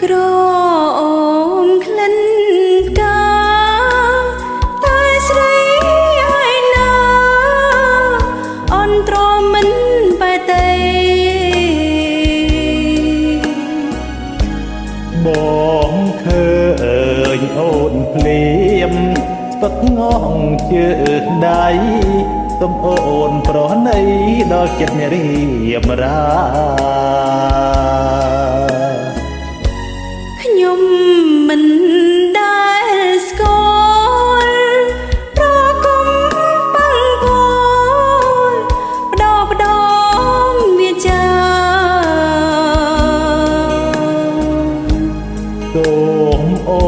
ក្រអូមក្លិនកាតែស្រីហើយណាអន់ទ្រាំមិនបែកទេបងឃើញអូនភ្លៀមស្ពឹកងងជើងដៃទុំអូនប្រណីដល់ចិត្តរៀបរា ខ្ញុំមិនដែលស្គាល់ប្រគុំបាំងពលបដោមវាចាសូមអូ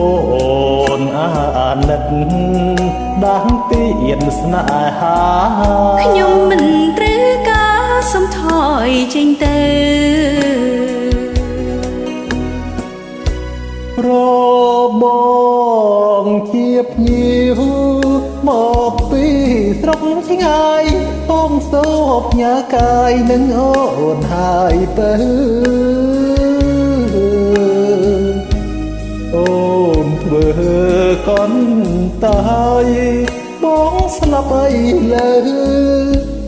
នអាណិតដាស់ទៀនស្នេហា ខ្ញុំមិនត្រូវការសំថយចេញទៅរបងជាភ្ញៀវមកពីស្រុកឆ្ងាយបងសោកញ៉ាកាយនឹងអូនហើយទៅអូនធ្វើកនតាយបងស្លាប់អីលើ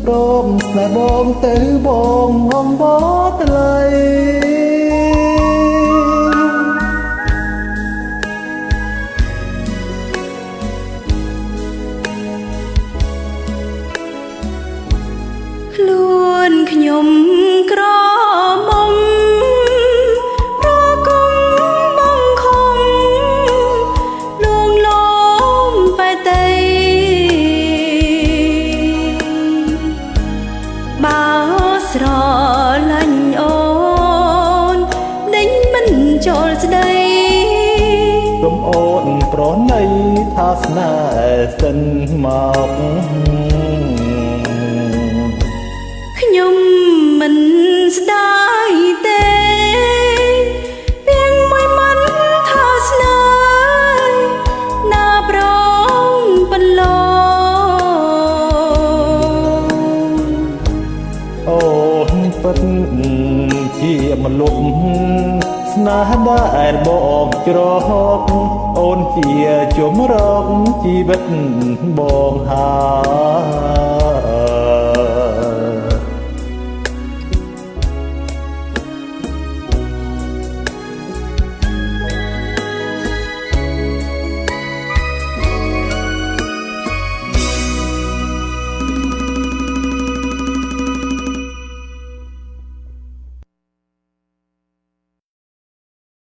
ព្រមស្នេហ៍បងទៅបងងំបតឡៃខ្លួនខ្ញុំក្រមុំប្រគុំបងខំលួងលោមបែកទេបើស្រឡាញ់អូនដេញមិនចូលស្ដីសូមអូនប្រណីថាស្នេហ៍សិនមកខ្ញុំមិនស្ដាយទេពាងមួយមិនថាស្នេហ៍ណាប្រងបន្លអូនពិតជាមលុបស្នេហ៍ដែលបងច្រកអូនជាជំរកជីវិតបងហើយ